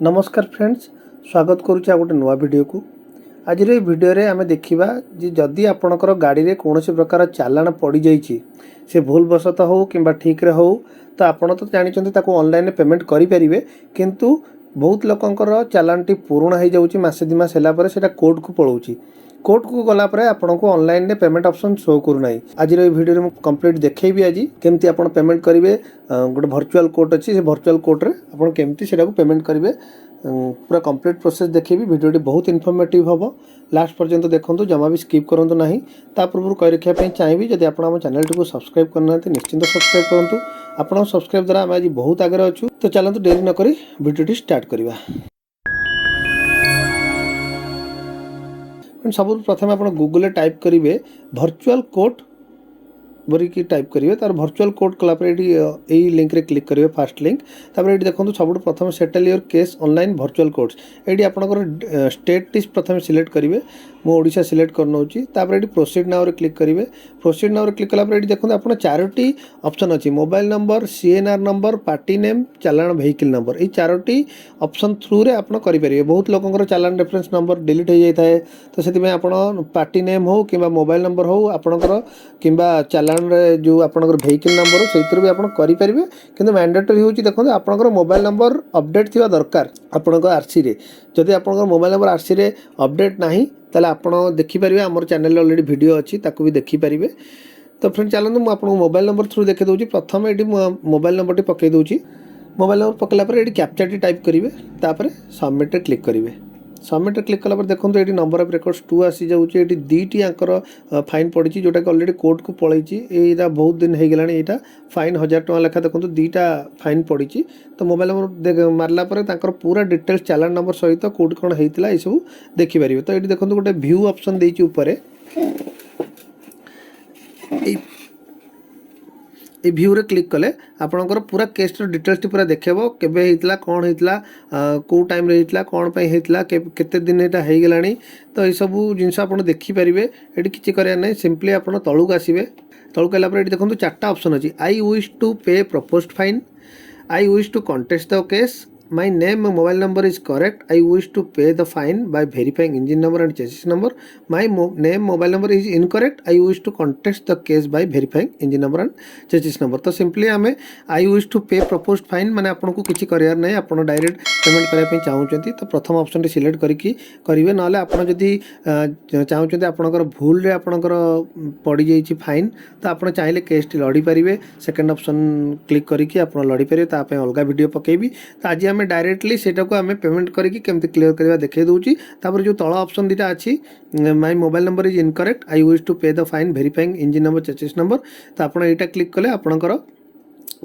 नमस्कार फ्रेंड्स, स्वागत करुच्चे गोटे नुआ वीडियो को। आज वीडियो रे आमे देखिबा जे जदि आपणकर गाड़ी रे कोनोसी प्रकार चालान पड़ी जाइछि से भूलवशत हो किंबा ठीक रे हो तो आपण तो जानिछन्ते ताको ऑनलाइन पेमेंट करि परिबे, किंतु बहुत लोकंकर चालानटी पूर्ण हो जाउछि मासे दि मास होला परे सेटा कोर्ट को पळौछि। कोर्ट को गला परे आपन को ऑनलाइन ने पेमेंट ऑप्शन शो करू नाही। आज रे वीडियो रे कंप्लीट देखैबी आज केमती आपन पेमेंट करिवे। गोटे वर्चुअल कोर्ट अछि, से वर्चुअल कोर्ट रे आपन केमती सेटा को पेमेंट करिवे पूरा कंप्लीट प्रोसेस देखैबी। वीडियोटी बहुत इन्फॉर्मेटिव हबो, लास्ट पर्यंत देखंतु, जमा भी स्किप करंतु नाही। ता पूर्व कहि रखिया पे चाहिबी जदि आपन हम चैनल को सब्सक्राइब करनाते निश्चिंत सब्सक्राइब करंतु। आपन सब्सक्राइब द्वारा हम आज बहुत आगे अछु। तो चलंतु देरी न करी वीडियोटी स्टार्ट करिवा। सब प्रथम आप गूगल टाइप करेंगे वर्चुअल कोर्ट बोलिकी टाइप करेंगे। तार वर्चुअल कोर्ट कलापर ये लिंक रे क्लिक करेंगे, फास्ट लिंक। तापर ये देखो सब प्रथम settle your case online virtual courts. ये आपंकर स्टेट टी प्रथम सिलेक्ट करेंगे। मु ओडिशा सिलेक्ट कर नौची। तापर ये प्रोसीड नाउ रे क्लिक करेंगे। प्रोसीड नाउ रे क्लिक कलापर ये देखो आप चारोटी ऑप्शन अच्छी, mobile number, CNR number, party name, challan vehicle number. ये चारोटी ऑप्शन थ्रू रे आप करेंगे। बहुत लोकंर चालान रेफरेंस नंबर डिलीट हो जाता है, तो से आप पार्टी नेम हो कि मोबाइल नंबर हो आपणकर कि चालान जो आपंकर व्हीकल नंबर से भी आप करेंगे। किंतु मैंडेटरी हूँ देखो आपंकर मोबाइल नंबर अपडेट थी दरकार आपंकर आरसी रे। जदि आपंकर मोबाइल नंबर आरसी रे अपडेट ना ताले आप देखिपारे। आम चैनल ऑलरेडी वीडियो अच्छी ताकू भी देखिपारे। तो फ्रेंड चलते मुझे आपको मोबाइल नंबर थ्रू देखी दूसरी। प्रथम ये मोबाइल नंबर टी पकई दूसरी। मोबाइल नंबर पकड़ा ये कैप्चा टी टाइप करेंगे, तापर सबमिट रे क्लिक करेंगे। सबमिट क्लिक कला देखो ये नंबर ऑफ रेकर्ड्स 2 आसी जाऊँगी। ये दुईटी आंकर फाइन पड़ी जोटा कि ऑलरेडी कोर्ट को पलैची। यहाँ बहुत दिन हो गला। यहाँ फाइन 1000 टଙ୍କା लेखा देखो दुईटा फाइन पड़ी। तो मोबाइल नंबर मारला पूरा डिटेल्स चालान नंबर सहित कोड कौन होता है सब देखिपारे। तो ये देखो गोटे व्यू ऑप्शन देती ऊपर। ये व्यू रे क्लिक कले आपणकर पूरा केस डिटेल्स पूरा देखेबो, केबे हेतला, कौन हेतला, को टाइम रे हेतला, कौन पे हेतला, केते दिन एटा हे गेलानी। तो ये सब जिनस आपण देखि परिबे। एटी किछि करिया नै, सिंपली आपण तळुक आसीबे। तळुक आला पर एटी देखंतु चारटा ऑप्शन अछि। I wish to pay proposed fine, I wish to contest the case, my name and mobile number is correct, I wish to pay the fine by verifying engine number and chassis number, my name mobile number is incorrect, I wish to contest the case by verifying engine number and chassis number। तो simply आम I wish to pay proposed fine माने आपन को किछि करियार नै, आपन direct payment करिया पे चाहउचंती तो प्रथम ऑप्शन टी सिलेक्ट करिकि करिवे। नाले आपन जदि चाहउचंती आपनकर भूल रे आपनकर पड़ी जाइछि फाइन, तो आपन चाहिले केस टी लड़ी परिवे। सेकंड ऑप्शन क्लिक करिकि आपन लड़ी परिवे। ता पे अलगा वीडियो पकेबी। तो आज आम डायरेक्टली सेटा को आम पेमेंट करके केमती क्लियर करवा देखे दूची। तापर जो तଳ ऑप्शन दीटा अच्छी, my mobile number is incorrect, I wish to pay the fine verifying engine number chassis number. तो आप यहाँ क्लिक कले आपणकर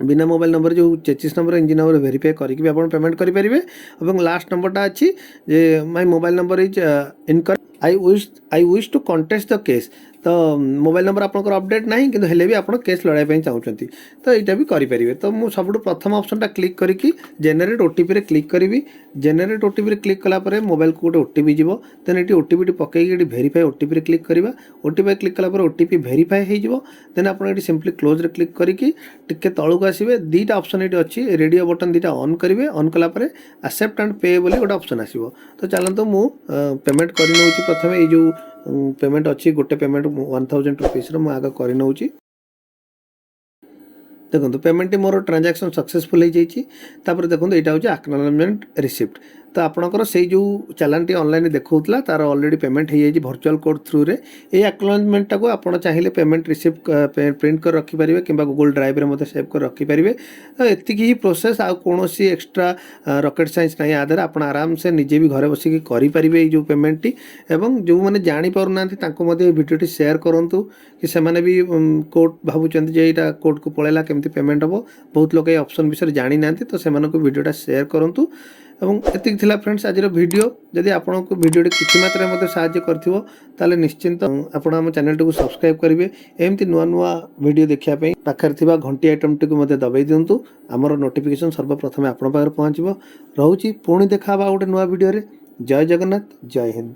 बिना मोबाइल नंबर जो chassis number engine number verify करके आप पेमेंट करेंगे। और लास्ट नंबरटा अच्छी जे my mobile number is incorrect, I wish to contest the case. तो मोबाइल नंबर आपंकर अपडेट ना कि हेले भी आप केस लड़ाई चाहते तो यहाँ भी करेंगे। तो मुझे सब प्रथम ऑप्शनटा क्लिक करके जेनेरेट ओटीपी रे क्लिक करी। जेनेरेट ओटीपी रे क्लिक कलापर मोबाइल को गोटे ओटीपी जीव। देन ये ओटीपी पकईकि भेरीफाई ओटीपी रे क्लिक करवा। ओटीपी क्लिक कलापर ओटीपी भेरीफाई हो। देन आप सिंपली क्लोज रे क्लिक करके टिके तळुक आसबे। दुईटा ऑप्शन ये अच्छी, रेडियो बटन दुईटा ऑन करेंगे। ऑन कलापर एक्सेप्ट एंड पे बोली गोटे ऑप्शन आसो। तो चलते मुझे पेमेंट कर प्रथम ये जो पेमेंट अच्छी गोटे पेमेंट 1000 रुपीस आगे कर नौची। देखो पेमेंट मोर ट्रांजैक्शन सक्सेसफुल हो जाइए। देखो यहाँ हूँ एक्नॉलेजमेंट रिसिप्ट। तो आपणकर से जो चालान टी ऑनलाइन देखा तार ऑलरेडी पेमेंट हो जाए वर्चुअल कोड थ्रू रे। ये एक्नॉलेजमेंट को आप चाहिए पेमेंट रिसिप्ट प्रिंट कर रखिपारे कि गूगल ड्राइव रे मते सेव कर रखिपारे। तो एतिक ही प्रोसेस, आ कौनसी एक्सट्रा रॉकेट साइंस ना आधार आप आराम से निजे भी घरे बसिक करेंगे जो पेमेंट टी। एवं जो मैंने जापर ना भिडियोटी सेयार करूँ कि से भी कोर्ट भावुं जे यहाँ कोर्ट को पलैला केमती पेमेंट हम। बहुत लोग ये ऑप्शन विषय जानी ना, तो से भिडियोटा सेयार करूँ। एवं एतिक थिला फ्रेंड्स आज वीडियो। जदि आपको वीडियो किसी मात्रा में साहाय्य कर निश्चिंत आपण आम चैनल टी सब्सक्राइब करेंगे। एमती नुआ नुआ वीडियो देखापी पाखर थिबा घंटी आइटम टी दबाई दिंतु। आमर नोटिफिकेशन सर्वप्रथम आपण पाखरे पहुँचो। रोची पुणी देखा गोटे नुआ वीडियो रे। जय जगन्नाथ, जय हिंद।